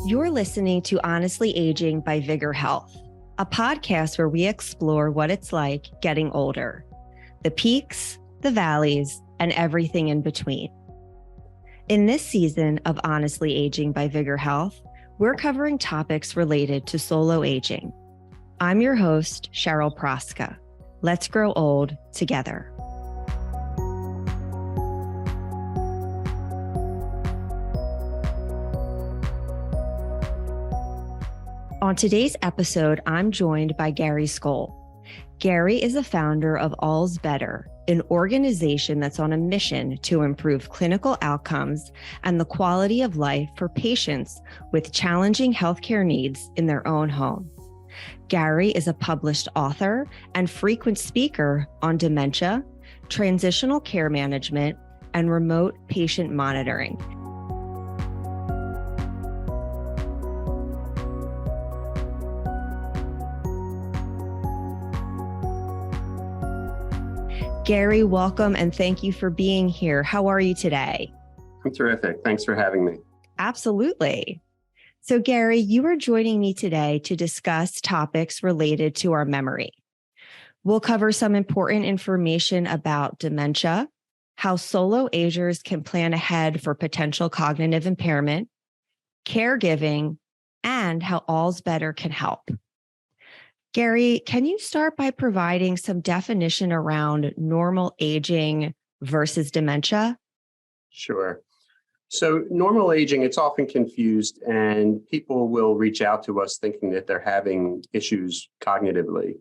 You're listening to Honestly Aging by VigRHealth, a podcast where we explore what it's like getting older, the peaks, the valleys, and everything in between. In this season of Honestly Aging by VigRHealth, we're covering topics related to solo aging. I'm your host, Cheryl Proska. Let's grow old together. On today's episode, I'm joined by Gary Skole. Gary is the founder of AlzBetter, an organization that's on a mission to improve clinical outcomes and the quality of life for patients with challenging healthcare needs in their own home. Gary is a published author and frequent speaker on dementia, transitional care management, and remote patient monitoring. Gary, welcome and thank you for being here. How are you today? I'm terrific. Thanks for having me. Absolutely. So Gary, you are joining me today to discuss topics related to our memory. We'll cover some important information about dementia, how solo agers can plan ahead for potential cognitive impairment, caregiving, and how AlzBetter can help. Gary, can you start by providing some definition around normal aging versus dementia? Sure. So normal aging, it's often confused and people will reach out to us thinking that they're having issues cognitively.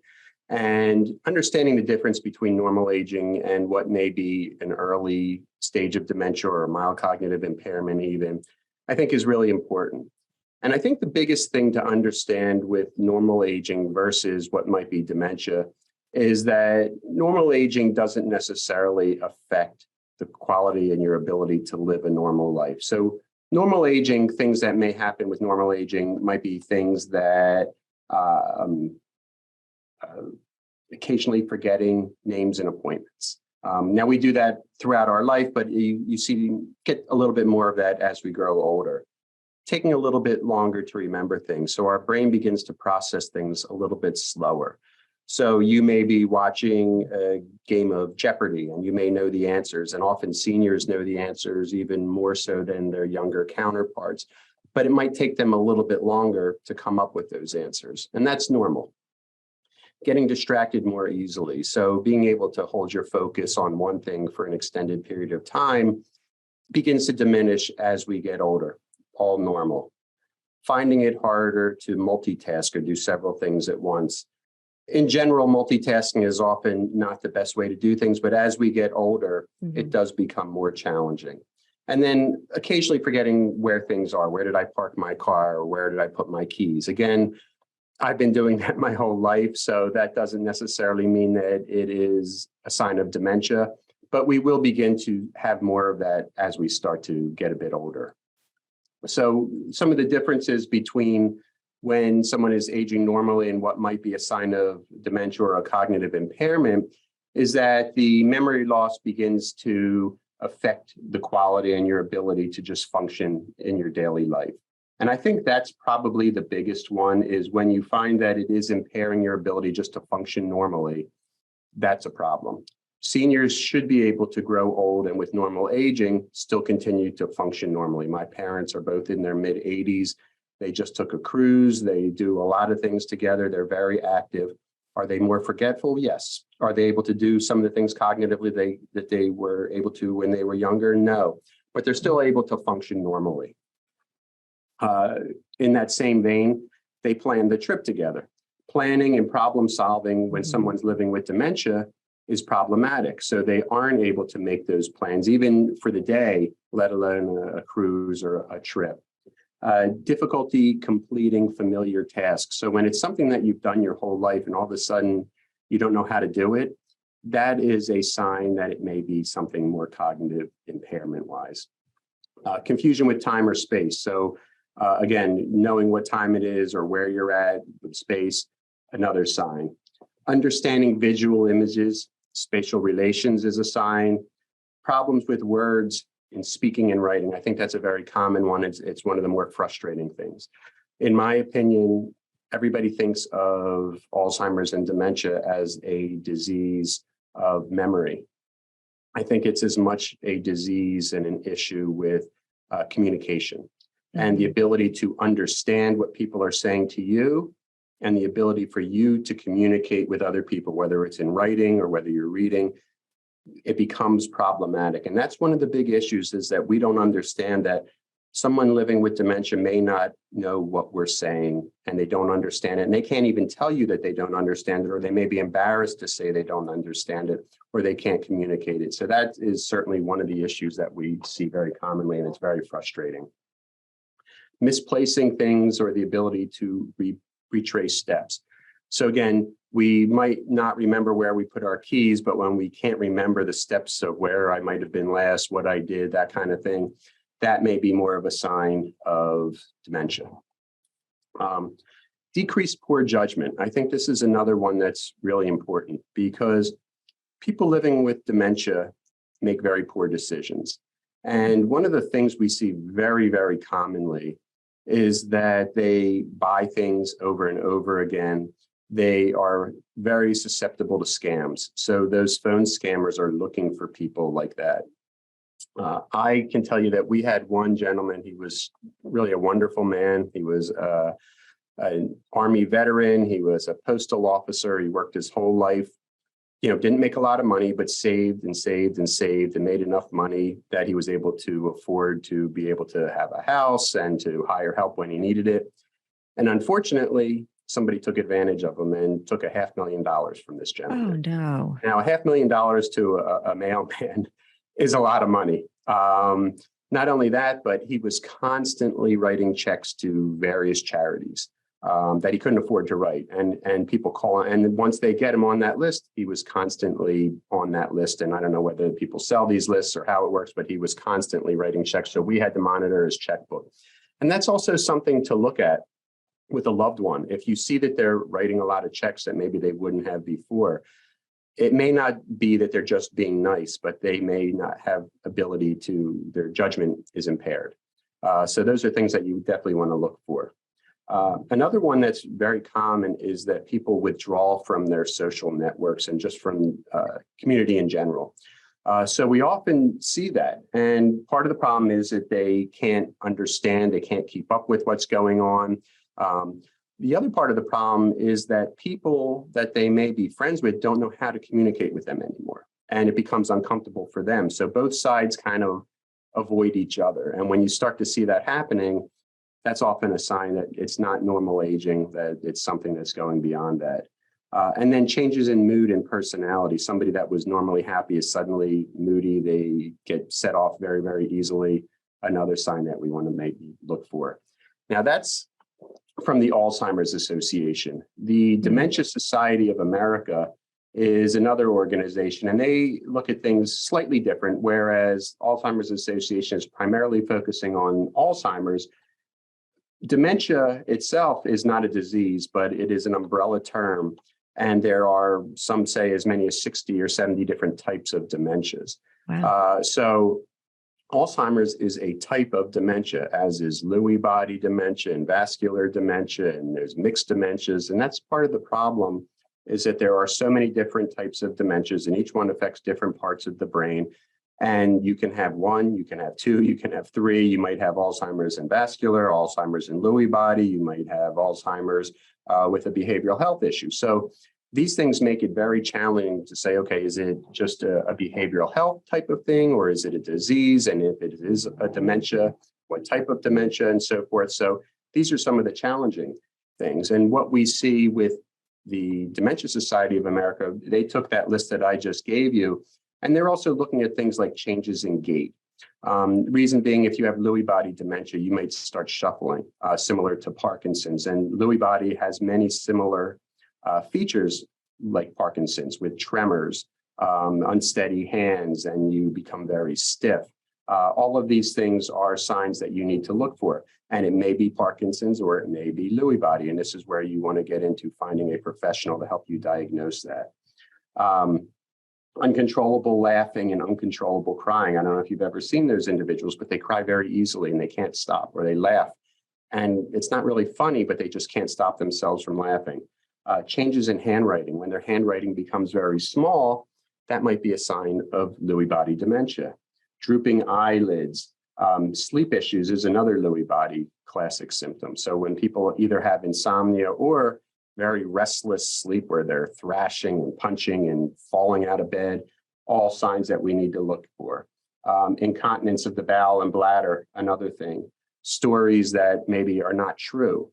And understanding the difference between normal aging and what may be an early stage of dementia or mild cognitive impairment even, I think is really important. And I think the biggest thing to understand with normal aging versus what might be dementia is that normal aging doesn't necessarily affect the quality and your ability to live a normal life. So normal aging, things that may happen with normal aging might be things that occasionally forgetting names and appointments. Now we do that throughout our life, but you get a little bit more of that as we grow older. Taking a little bit longer to remember things. So our brain begins to process things a little bit slower. So you may be watching a game of Jeopardy and you may know the answers, and often seniors know the answers even more so than their younger counterparts, but it might take them a little bit longer to come up with those answers. And that's normal. Getting distracted more easily. So being able to hold your focus on one thing for an extended period of time begins to diminish as we get older. All normal. Finding it harder to multitask or do several things at once. In general, multitasking is often not the best way to do things, but as we get older, it does become more challenging. And then occasionally forgetting where things are. Where did I park my car? Or where did I put my keys? Again, I've been doing that my whole life, so that doesn't necessarily mean that it is a sign of dementia, but we will begin to have more of that as we start to get a bit older. So some of the differences between when someone is aging normally and what might be a sign of dementia or a cognitive impairment is that the memory loss begins to affect the quality and your ability to just function in your daily life. And I think that's probably the biggest one, is when you find that it is impairing your ability just to function normally, that's a problem. Seniors should be able to grow old and with normal aging still continue to function normally. My parents are both in their mid-80s. They just took a cruise. They do a lot of things together. They're very active. Are they more forgetful? Yes. Are they able to do some of the things cognitively that they were able to when they were younger? No. But they're still able to function normally. In that same vein, they plan the trip together. Planning and problem solving when someone's living with dementia is problematic. So they aren't able to make those plans, even for the day, let alone a cruise or a trip. Difficulty completing familiar tasks. So when it's something that you've done your whole life and all of a sudden you don't know how to do it, that is a sign that it may be something more cognitive impairment-wise. Confusion with time or space. So again, knowing what time it is or where you're at with space, another sign. Understanding visual images, spatial relations is a sign. Problems with words, in speaking and writing. I think that's a very common one. It's one of the more frustrating things. In my opinion, everybody thinks of Alzheimer's and dementia as a disease of memory. I think it's as much a disease and an issue with communication and the ability to understand what people are saying to you and the ability for you to communicate with other people, whether it's in writing or whether you're reading. It becomes problematic. And that's one of the big issues, is that we don't understand that someone living with dementia may not know what we're saying, and they don't understand it. And they can't even tell you that they don't understand it, or they may be embarrassed to say they don't understand it, or they can't communicate it. So that is certainly one of the issues that we see very commonly, and it's very frustrating. Misplacing things or the ability to retrace steps. So again, we might not remember where we put our keys, but when we can't remember the steps of where I might have been last, what I did, that kind of thing, that may be more of a sign of dementia. Decreased poor judgment. I think this is another one that's really important, because people living with dementia make very poor decisions. And one of the things we see very, very commonly is that they buy things over and over again. They are very susceptible to scams. So those phone scammers are looking for people like that. I can tell you that we had one gentleman. He was really a wonderful man. He was an Army veteran. He was a postal officer. He worked his whole life, didn't make a lot of money, but saved and saved and saved and made enough money that he was able to afford to be able to have a house and to hire help when he needed it. And unfortunately, somebody took advantage of him and took $500,000 from this gentleman. Oh, no. Now, $500,000 to a mailman is a lot of money. Not only that, but he was constantly writing checks to various charities that he couldn't afford to write. And people call, and once they get him on that list, he was constantly on that list. And I don't know whether people sell these lists or how it works, but he was constantly writing checks. So we had to monitor his checkbook. And that's also something to look at with a loved one. If you see that they're writing a lot of checks that maybe they wouldn't have before, it may not be that they're just being nice, but they may not have ability to, their judgment is impaired. So those are things that you definitely want to look for. Another one that's very common is that people withdraw from their social networks and just from community in general. So we often see that. And part of the problem is that they can't understand, they can't keep up with what's going on. The other part of the problem is that people that they may be friends with don't know how to communicate with them anymore, and it becomes uncomfortable for them. So both sides kind of avoid each other. And when you start to see that happening, that's often a sign that it's not normal aging, that it's something that's going beyond that. And then changes in mood and personality. Somebody that was normally happy is suddenly moody. They get set off very, very easily. Another sign that we want to maybe look for. Now, that's from the Alzheimer's Association. The Dementia Society of America is another organization, and they look at things slightly different, whereas Alzheimer's Association is primarily focusing on Alzheimer's. Dementia itself is not a disease, but it is an umbrella term, and there are, some say, as many as 60 or 70 different types of dementias. Wow. So Alzheimer's is a type of dementia, as is Lewy body dementia and vascular dementia, and there's mixed dementias. And that's part of the problem, is that there are so many different types of dementias, and each one affects different parts of the brain. And you can have one, you can have two, you can have three. You might have Alzheimer's and vascular, Alzheimer's and Lewy body. You might have Alzheimer's with a behavioral health issue. So these things make it very challenging to say, okay, is it just a behavioral health type of thing, or is it a disease? And if it is a dementia, what type of dementia, and so forth. So these are some of the challenging things. And what we see with the Dementia Society of America, they took that list that I just gave you, and they're also looking at things like changes in gait. Reason being, if you have Lewy body dementia, you might start shuffling, similar to Parkinson's. And Lewy body has many similar features like Parkinson's, with tremors, unsteady hands, and you become very stiff. All of these things are signs that you need to look for. And it may be Parkinson's or it may be Lewy body. And this is where you want to get into finding a professional to help you diagnose that. uncontrollable laughing and uncontrollable crying. I don't know if you've ever seen those individuals, but they cry very easily and they can't stop, or they laugh. And it's not really funny, but they just can't stop themselves from laughing. Changes in handwriting. When their handwriting becomes very small, that might be a sign of Lewy body dementia. Drooping eyelids. Sleep issues is another Lewy body classic symptom. So when people either have insomnia or very restless sleep where they're thrashing and punching and falling out of bed, all signs that we need to look for. Incontinence of the bowel and bladder, another thing. Stories that maybe are not true,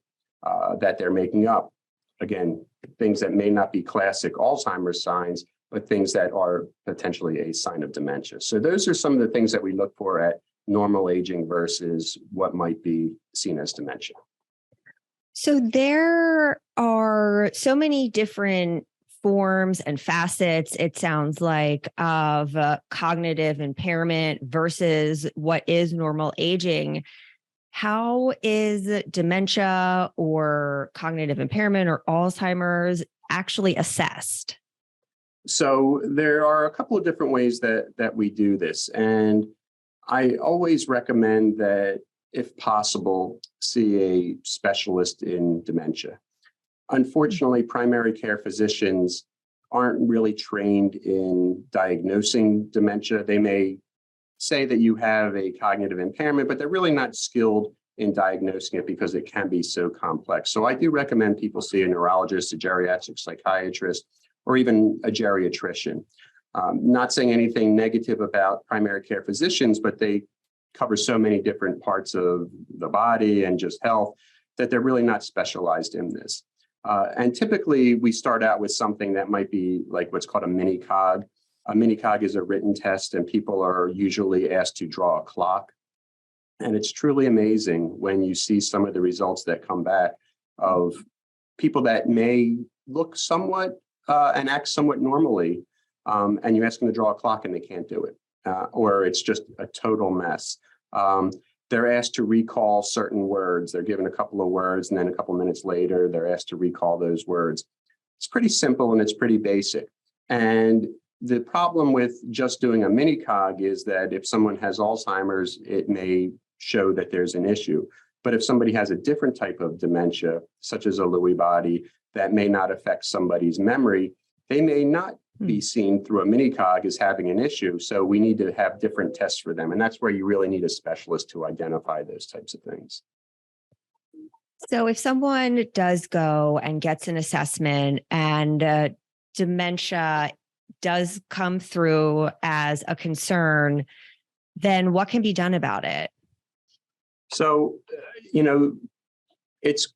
that they're making up. Again, things that may not be classic Alzheimer's signs, but things that are potentially a sign of dementia. So those are some of the things that we look for at normal aging versus what might be seen as dementia. So there are so many different forms and facets, it sounds like, of cognitive impairment versus what is normal aging. How is dementia or cognitive impairment or Alzheimer's actually assessed? So there are a couple of different ways that we do this. And I always recommend that, if possible, see a specialist in dementia. Unfortunately, primary care physicians aren't really trained in diagnosing dementia. They may say that you have a cognitive impairment, but they're really not skilled in diagnosing it because it can be so complex. So I do recommend people see a neurologist, a geriatric psychiatrist, or even a geriatrician. Not saying anything negative about primary care physicians, but they cover so many different parts of the body and just health that they're really not specialized in this. And typically we start out with something that might be like what's called a mini cog. A mini cog is a written test, and people are usually asked to draw a clock. And it's truly amazing when you see some of the results that come back of people that may look somewhat and act somewhat normally, and you ask them to draw a clock and they can't do it, or it's just a total mess. They're asked to recall certain words. They're given a couple of words, and then a couple of minutes later, they're asked to recall those words. It's pretty simple and it's pretty basic. And the problem with just doing a mini cog is that if someone has Alzheimer's, it may show that there's an issue. But if somebody has a different type of dementia, such as a Lewy body, that may not affect somebody's memory, they may not be seen through a mini cog as having an issue. So we need to have different tests for them. And that's where you really need a specialist to identify those types of things. So if someone does go and gets an assessment and dementia does come through as a concern, then what can be done about it? So, it's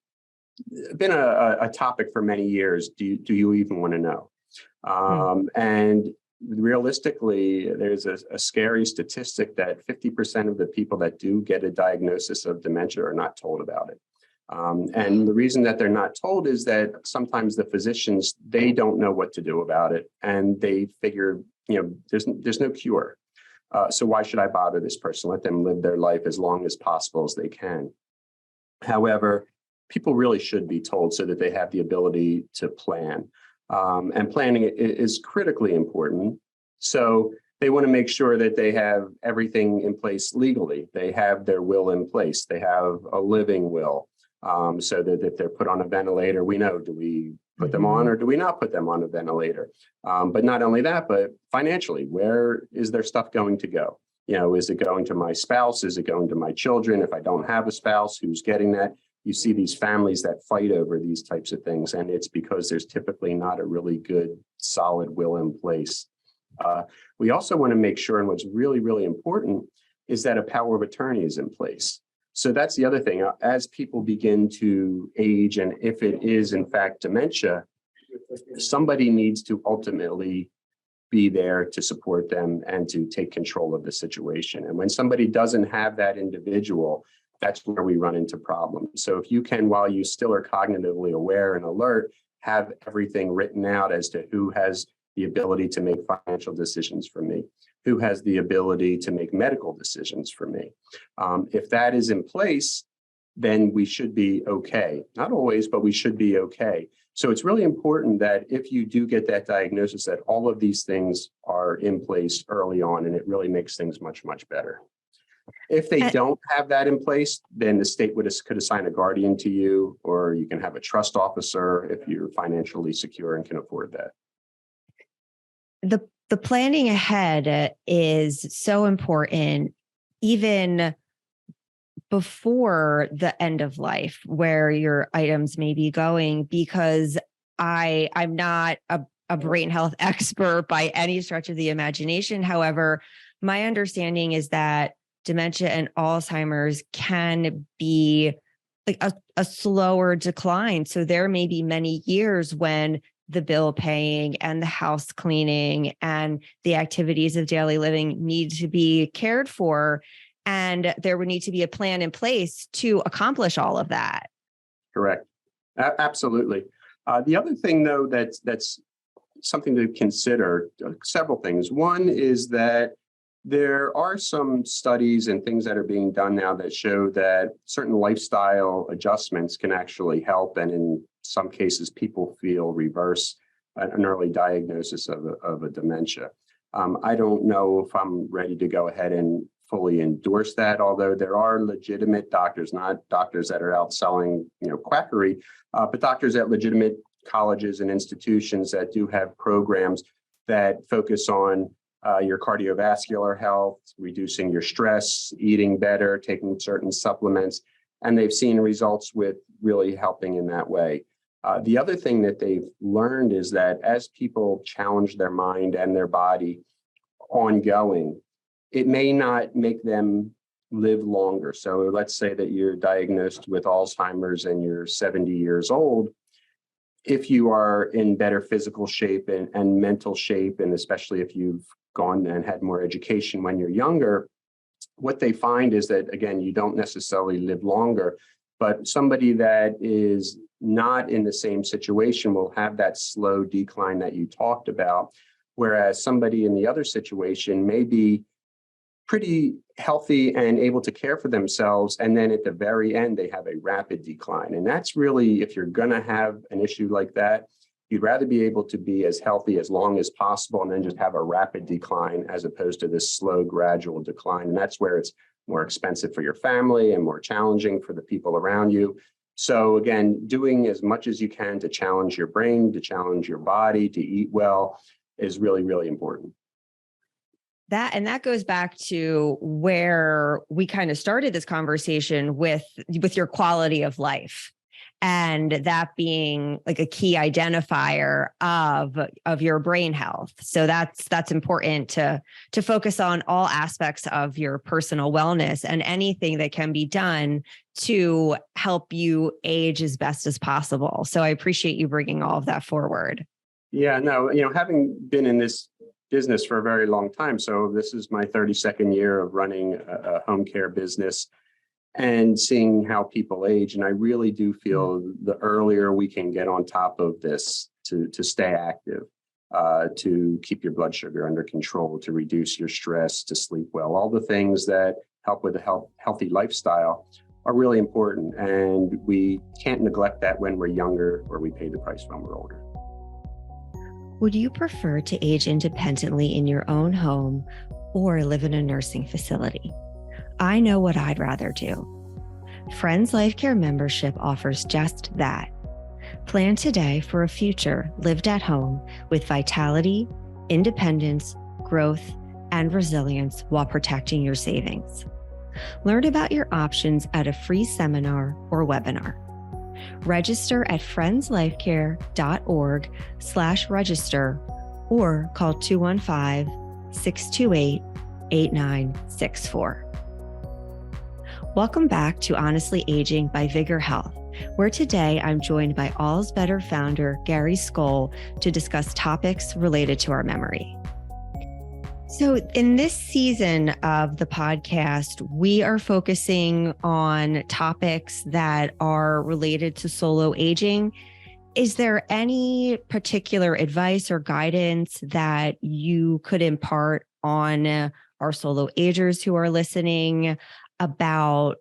been a topic for many years. Do you even want to know? And realistically, there's a scary statistic that 50% of the people that do get a diagnosis of dementia are not told about it. And the reason that they're not told is that sometimes the physicians, they don't know what to do about it. And they figure, there's no cure. So why should I bother this person? Let them live their life as long as possible as they can. However, people really should be told so that they have the ability to plan. And planning is critically important. So they want to make sure that they have everything in place legally. They have their will in place. They have a living will, so that if they're put on a ventilator, we know, do we put them on or do we not put them on a ventilator? But not only that, but financially, where is their stuff going to go? Is it going to my spouse? Is it going to my children? If I don't have a spouse, who's getting that? You see these families that fight over these types of things, and it's because there's typically not a really good, solid will in place. We also want to make sure, and what's really, really important, is that a power of attorney is in place. So that's the other thing. As people begin to age, and if it is in fact dementia, somebody needs to ultimately be there to support them and to take control of the situation. And when somebody doesn't have that individual, that's where we run into problems. So if you can, while you still are cognitively aware and alert, have everything written out as to who has the ability to make financial decisions for me, who has the ability to make medical decisions for me. If that is in place, then we should be okay. Not always, but we should be okay. So it's really important that if you do get that diagnosis, that all of these things are in place early on, and it really makes things much, much better. If they don't have that in place, then the state could assign a guardian to you, or you can have a trust officer if you're financially secure and can afford that. The planning ahead is so important, even before the end of life, where your items may be going, because I'm not a brain health expert by any stretch of the imagination. However, my understanding is that dementia and Alzheimer's can be like a slower decline. So there may be many years when the bill paying and the house cleaning and the activities of daily living need to be cared for. And there would need to be a plan in place to accomplish all of that. Correct. Absolutely. The other thing, though, that's something to consider, several things. One is that there are some studies and things that are being done now that show that certain lifestyle adjustments can actually help. And in some cases, people feel reverse an early diagnosis of a dementia. I don't know if I'm ready to go ahead and fully endorse that, although there are legitimate doctors, not doctors that are out selling, quackery, but doctors at legitimate colleges and institutions that do have programs that focus on your cardiovascular health, reducing your stress, eating better, taking certain supplements, and they've seen results with really helping in that way. The other thing that they've learned is that as people challenge their mind and their body ongoing, it may not make them live longer. So let's say that you're diagnosed with Alzheimer's and you're 70 years old. If you are in better physical shape and mental shape, and especially if you've gone and had more education when you're younger, what they find is that, again, you don't necessarily live longer, but somebody that is not in the same situation will have that slow decline that you talked about, whereas somebody in the other situation may be pretty healthy and able to care for themselves. And then at the very end, they have a rapid decline. And that's really, if you're going to have an issue like that, you'd rather be able to be as healthy as long as possible and then just have a rapid decline as opposed to this slow, gradual decline. And that's where it's more expensive for your family and more challenging for the people around you. So again, doing as much as you can to challenge your brain, to challenge your body, to eat well is really, really important. That goes back to where we kind of started this conversation with your quality of life, and that being like a key identifier of your brain health. So that's important to focus on all aspects of your personal wellness and anything that can be done to help you age as best as possible. So I appreciate you bringing all of that forward. Yeah, no, having been in this business for a very long time. So this is my 32nd year of running a home care business and seeing how people age. And I really do feel the earlier we can get on top of this to stay active, to keep your blood sugar under control, to reduce your stress, to sleep well, all the things that help with a healthy lifestyle are really important. And we can't neglect that when we're younger, or we pay the price when we're older. Would you prefer to age independently in your own home or live in a nursing facility? I know what I'd rather do. Friends Life Care membership offers just that. Plan today for a future lived at home with vitality, independence, growth, and resilience while protecting your savings. Learn about your options at a free seminar or webinar. Register at friendslifecare.org/register or call 215-628-8964. Welcome back to Honestly Aging by VigRHealth, where today I'm joined by AlzBetter founder Gary Skole to discuss topics related to our memory. So in this season of the podcast, we are focusing on topics that are related to solo aging. Is there any particular advice or guidance that you could impart on our solo agers who are listening about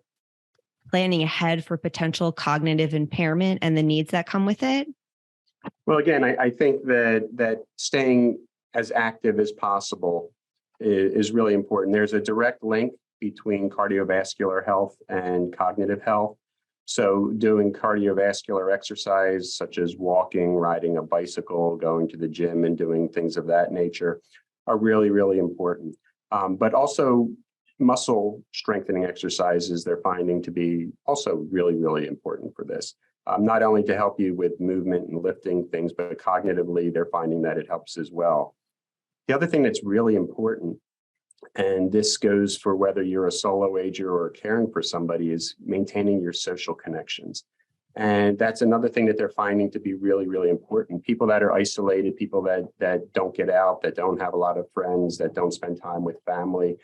planning ahead for potential cognitive impairment and the needs that come with it? Well, again, I think that staying as active as possible is really important. There's a direct link between cardiovascular health and cognitive health. So doing cardiovascular exercise, such as walking, riding a bicycle, going to the gym, and doing things of that nature are really, really important. But also muscle strengthening exercises, they're finding to be also really, really important for this. Not only to help you with movement and lifting things, but cognitively, they're finding that it helps as well. The other thing that's really important, and this goes for whether you're a solo ager or caring for somebody, is maintaining your social connections. And that's another thing that they're finding to be really, really important. People that are isolated, people that don't get out, that don't have a lot of friends, that don't spend time with family,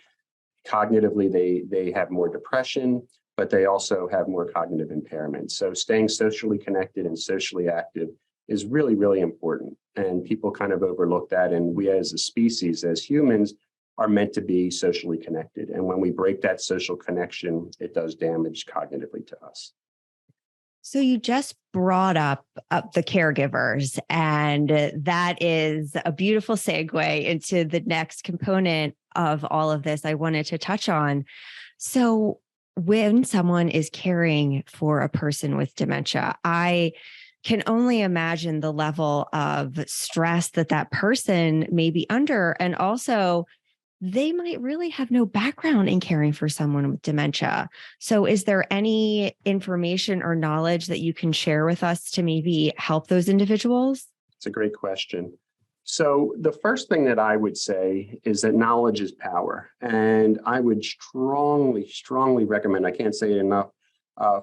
cognitively, they have more depression, but they also have more cognitive impairment. So staying socially connected and socially active is really, really important. And people kind of overlook that. And we as a species, as humans, are meant to be socially connected. And when we break that social connection, it does damage cognitively to us. So you just brought up the caregivers, and that is a beautiful segue into the next component of all of this I wanted to touch on. So when someone is caring for a person with dementia, I can only imagine the level of stress that person may be under. And also, they might really have no background in caring for someone with dementia. So is there any information or knowledge that you can share with us to maybe help those individuals? It's a great question. So the first thing that I would say is that knowledge is power. And I would strongly, strongly recommend, I can't say it enough,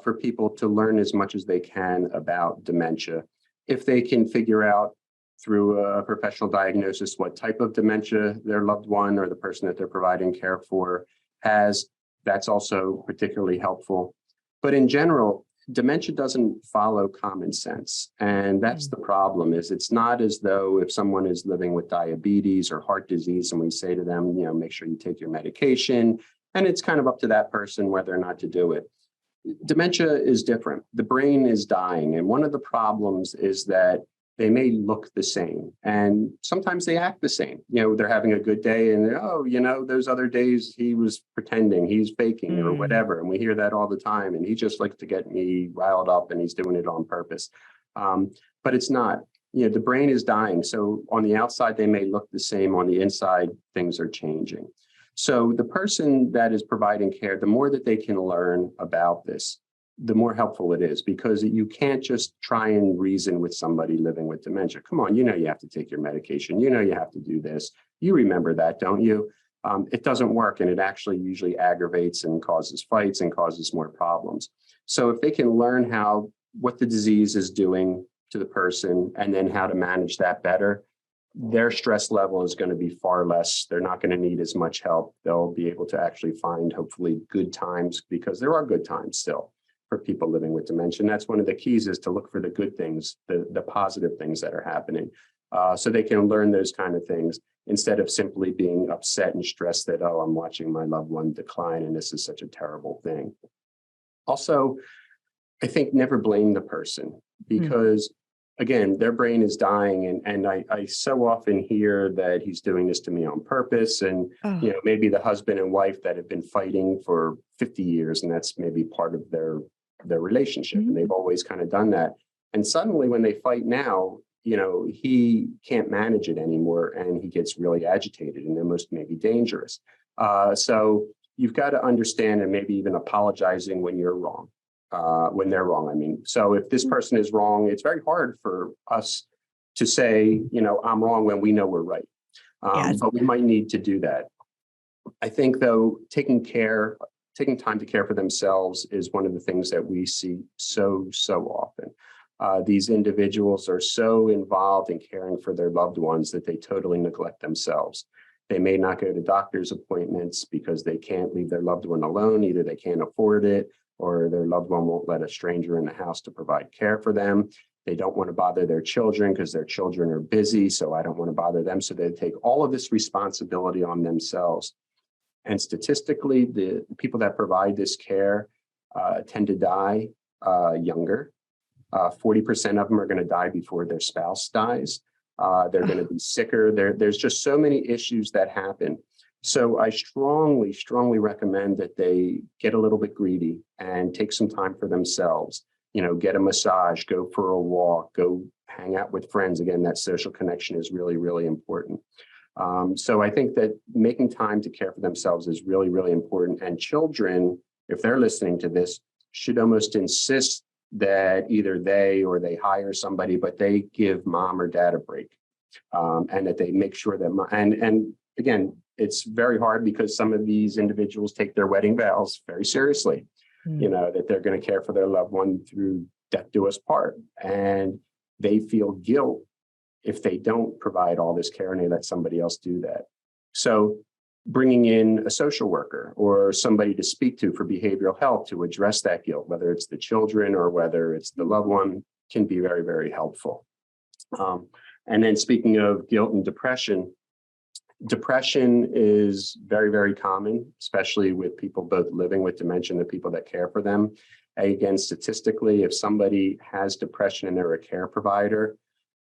for people to learn as much as they can about dementia. If they can figure out through a professional diagnosis what type of dementia their loved one or the person that they're providing care for has, that's also particularly helpful. But in general, dementia doesn't follow common sense. And that's the problem. Is it's not as though if someone is living with diabetes or heart disease and we say to them, make sure you take your medication, and it's kind of up to that person whether or not to do it. Dementia is different. The brain is dying. And one of the problems is that they may look the same, and sometimes they act the same. They're having a good day, and those other days he was pretending, he's faking or whatever. And we hear that all the time. And he just likes to get me riled up, and he's doing it on purpose. But it's not. The brain is dying. So on the outside, they may look the same. On the inside, things are changing. So the person that is providing care, the more that they can learn about this, the more helpful it is, because you can't just try and reason with somebody living with dementia. Come on, you have to take your medication. You have to do this. You remember that, don't you? It doesn't work, and it actually usually aggravates and causes fights and causes more problems. So if they can learn what the disease is doing to the person and then how to manage that better, their stress level is going to be far less. They're not going to need as much help. They'll be able to actually find, hopefully, good times, because there are good times still for people living with dementia. And that's one of the keys, is to look for the good things, the positive things that are happening, so they can learn those kind of things instead of simply being upset and stressed that, I'm watching my loved one decline and this is such a terrible thing. Also, I think never blame the person, because again, their brain is dying. And I so often hear that he's doing this to me on purpose. And, maybe the husband and wife that have been fighting for 50 years, and that's maybe part of their relationship. And they've always kind of done that. And suddenly when they fight now, he can't manage it anymore, and he gets really agitated and almost maybe dangerous. So you've got to understand, and maybe even apologizing when you're wrong. When they're wrong, I mean. So if this person is wrong, it's very hard for us to say, I'm wrong when we know we're right. Yes. But we might need to do that. I think, though, taking time to care for themselves is one of the things that we see so often. These individuals are so involved in caring for their loved ones that they totally neglect themselves. They may not go to doctor's appointments because they can't leave their loved one alone. Either they can't afford it, or their loved one won't let a stranger in the house to provide care for them. They don't want to bother their children because their children are busy, so I don't want to bother them. So they take all of this responsibility on themselves. And statistically, the people that provide this care tend to die younger. 40% of them are going to die before their spouse dies. They're going to be sicker. There's just so many issues that happen. So I strongly, strongly recommend that they get a little bit greedy and take some time for themselves. Get a massage, go for a walk, go hang out with friends. Again, that social connection is really, really important. So I think that making time to care for themselves is really, really important. And children, if they're listening to this, should almost insist that either they or they hire somebody, but they give mom or dad a break, and that they make sure that and again, it's very hard because some of these individuals take their wedding vows very seriously. That they're going to care for their loved one through death do us part, and they feel guilt if they don't provide all this care and they let somebody else do that. So bringing in a social worker or somebody to speak to for behavioral health to address that guilt, whether it's the children or whether it's the loved one, can be very, very helpful. And then speaking of guilt and depression is very, very common, especially with people both living with dementia and the people that care for them. Again, statistically, if somebody has depression and they're a care provider,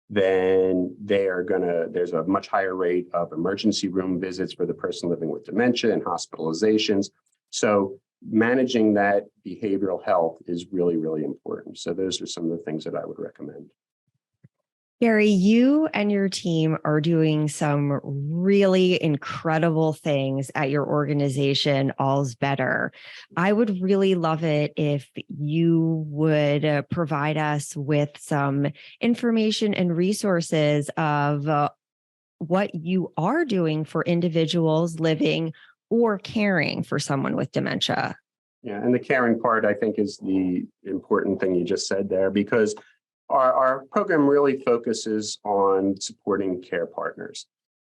then there's a much higher rate of emergency room visits for the person living with dementia and hospitalizations. So managing that behavioral health is really, really important. So those are some of the things that I would recommend. Gary, you and your team are doing some really incredible things at your organization, AlzBetter. I would really love it if you would provide us with some information and resources of what you are doing for individuals living or caring for someone with dementia. Yeah, and the caring part, I think, is the important thing you just said there, because our program really focuses on supporting care partners.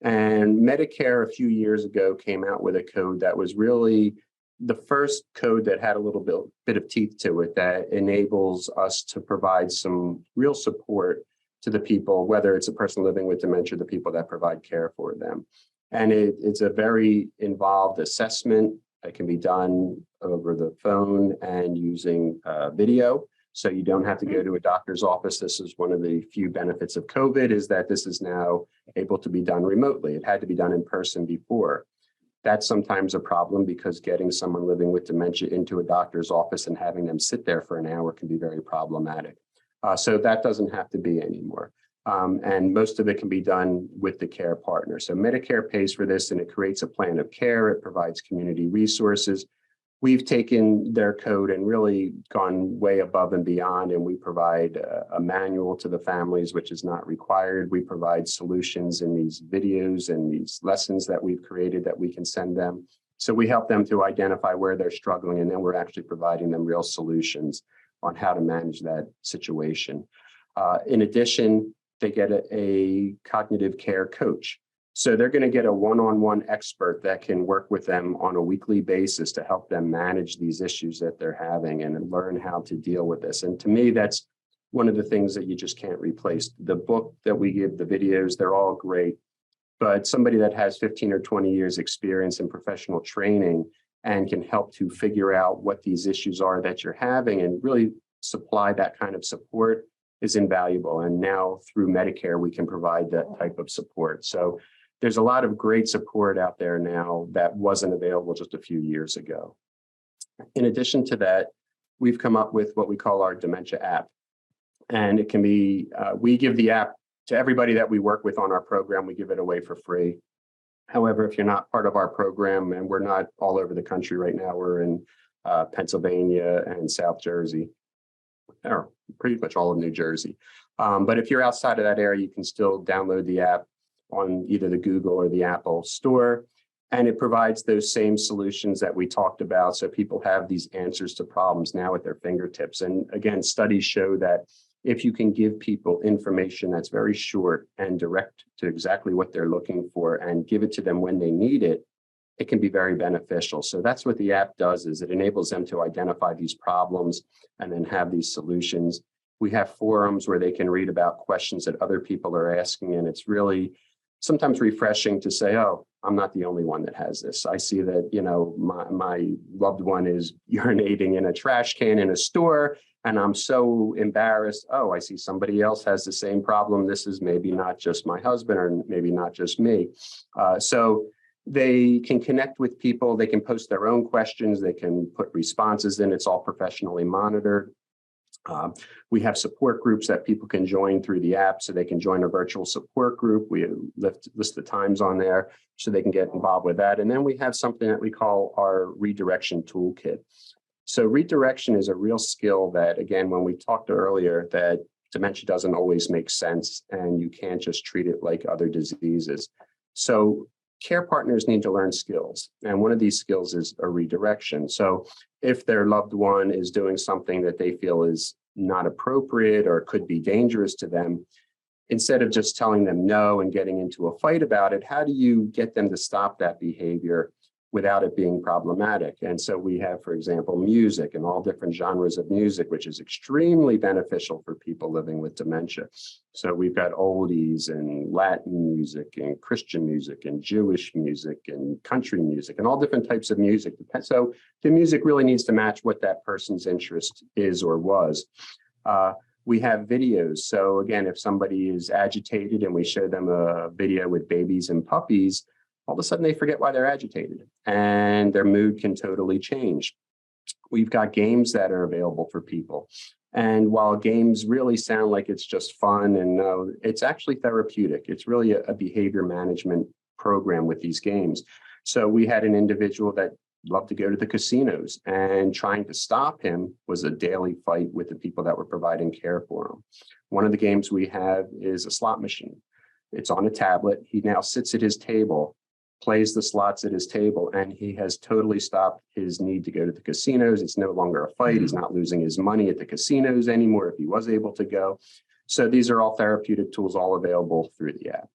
And Medicare a few years ago came out with a code that was really the first code that had a little bit of teeth to it, that enables us to provide some real support to the people, whether it's a person living with dementia, the people that provide care for them. And it's a very involved assessment that can be done over the phone and using video. So you don't have to go to a doctor's office. This is one of the few benefits of COVID, is that this is now able to be done remotely. It had to be done in person before. That's sometimes a problem because getting someone living with dementia into a doctor's office and having them sit there for an hour can be very problematic. So that doesn't have to be anymore. And most of it can be done with the care partner. So Medicare pays for this and it creates a plan of care. It provides community resources. We've taken their code and really gone way above and beyond, and we provide a manual to the families, which is not required. We provide solutions in these videos and these lessons that we've created that we can send them. So we help them to identify where they're struggling, and then we're actually providing them real solutions on how to manage that situation. In addition, they get a cognitive care coach. So they're going to get a one-on-one expert that can work with them on a weekly basis to help them manage these issues that they're having and learn how to deal with this. And to me, that's one of the things that you just can't replace. The book that we give, the videos, they're all great, but somebody that has 15 or 20 years experience in professional training and can help to figure out what these issues are that you're having and really supply that kind of support is invaluable. And now through Medicare, we can provide that type of support. So there's a lot of great support out there now that wasn't available just a few years ago. In addition to that, we've come up with what we call our dementia app. And it can be, we give the app to everybody that we work with on our program. We give it away for free. However, if you're not part of our program, and we're not all over the country right now, we're in Pennsylvania and South Jersey, or pretty much all of New Jersey. But if you're outside of that area, you can still download the app on either the Google or the Apple store. And it provides those same solutions that we talked about. So people have these answers to problems now at their fingertips. And again, studies show that if you can give people information that's very short and direct to exactly what they're looking for and give it to them when they need it, it can be very beneficial. So that's what the app does, is it enables them to identify these problems and then have these solutions. We have forums where they can read about questions that other people are asking, and it's really sometimes refreshing to say, oh, I'm not the only one that has this. I see that, my loved one is urinating in a trash can in a store, And I'm so embarrassed. Oh, I see somebody else has the same problem. This is maybe not just my husband or maybe not just me. So they can connect with people. They can post their own questions. They can put responses in. It's all professionally monitored. We have support groups that people can join through the app, so they can join a virtual support group. We list the times on there so they can get involved with that. And then we have something that we call our redirection toolkit. So redirection is a real skill that, again, when we talked earlier, that dementia doesn't always make sense and you can't just treat it like other diseases. So care partners need to learn skills. And one of these skills is a redirection. So if their loved one is doing something that they feel is not appropriate or could be dangerous to them, instead of just telling them no and getting into a fight about it, how do you get them to stop that behavior without it being problematic? And so we have, for example, music and all different genres of music, which is extremely beneficial for people living with dementia. So we've got oldies and Latin music and Christian music and Jewish music and country music and all different types of music. So the music really needs to match what that person's interest is or was. We have videos. So again, if somebody is agitated and we show them a video with babies and puppies, all of a sudden they forget why they're agitated and their mood can totally change. We've got games that are available for people. And while games really sound like it's just fun and it's actually therapeutic. It's really a behavior management program with these games. So we had an individual that loved to go to the casinos, and trying to stop him was a daily fight with the people that were providing care for him. One of the games we have is a slot machine. It's on a tablet. He now sits at his table, plays the slots at his table, and he has totally stopped his need to go to the casinos. It's no longer a fight. He's not losing his money at the casinos anymore if he was able to go. So these are all therapeutic tools, all available through the app.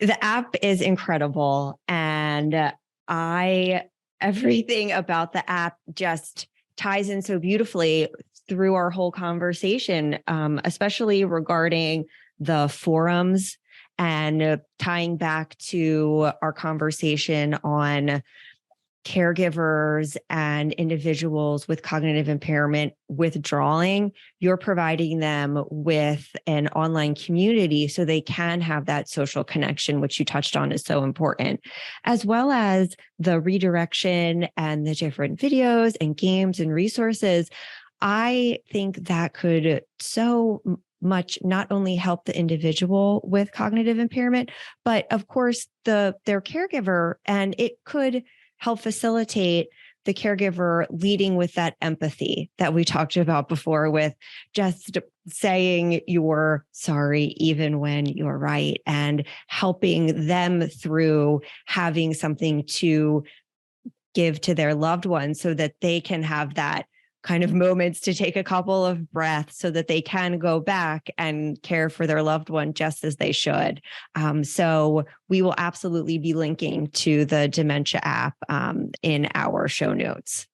The app is incredible. And everything about the app just ties in so beautifully through our whole conversation, especially regarding the forums and tying back to our conversation on caregivers and individuals with cognitive impairment withdrawing. You're providing them with an online community so they can have that social connection, which you touched on is so important, as well as the redirection and the different videos and games and resources. I think that could so much not only help the individual with cognitive impairment, but of course their caregiver, and it could help facilitate the caregiver leading with that empathy that we talked about before, with just saying you're sorry even when you're right, and helping them through having something to give to their loved ones so that they can have that kind of moments to take a couple of breaths so that they can go back and care for their loved one just as they should. So we will absolutely be linking to the Dementia app in our show notes.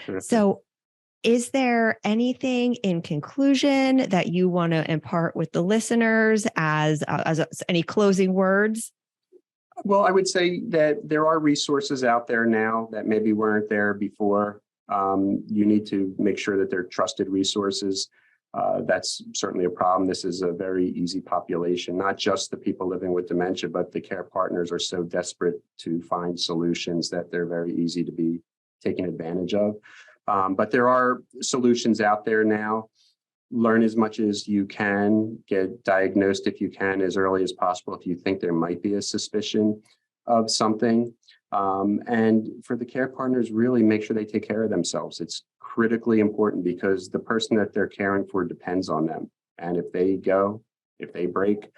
Sure. So is there anything in conclusion that you want to impart with the listeners as any closing words? Well, I would say that there are resources out there now that maybe weren't there before. You need to make sure that they're trusted resources. That's certainly a problem. This is a very easy population, not just the people living with dementia, but the care partners are so desperate to find solutions that they're very easy to be taken advantage of. But there are solutions out there now. Learn as much as you can, get diagnosed if you can as early as possible if you think there might be a suspicion of something. And for the care partners, really make sure they take care of themselves. It's critically important because the person that they're caring for depends on them. And if they break,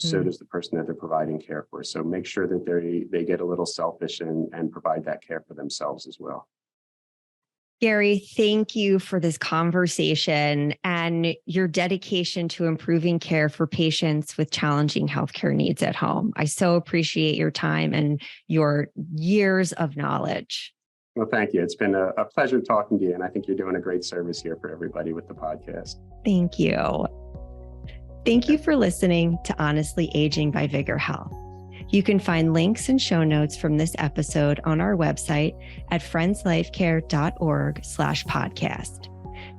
so does the person that they're providing care for. So make sure that they get a little selfish and provide that care for themselves as well. Gary, thank you for this conversation and your dedication to improving care for patients with challenging healthcare needs at home. I so appreciate your time and your years of knowledge. Well, thank you. It's been a pleasure talking to you, and I think you're doing a great service here for everybody with the podcast. Thank you. Thank you for listening to Honestly Aging by VigRHealth. You can find links and show notes from this episode on our website at friendslifecare.org/podcast.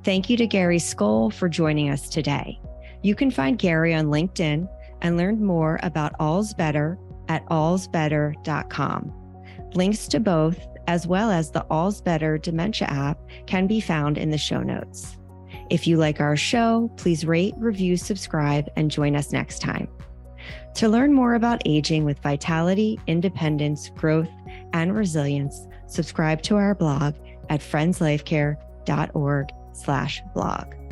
Thank you to Gary Skole for joining us today. You can find Gary on LinkedIn and learn more about AlzBetter at alzbetter.com. Links to both, as well as the AlzBetter Dementia app, can be found in the show notes. If you like our show, please rate, review, subscribe, and join us next time. To learn more about aging with vitality, independence, growth, and resilience, subscribe to our blog at friendslifecare.org/blog.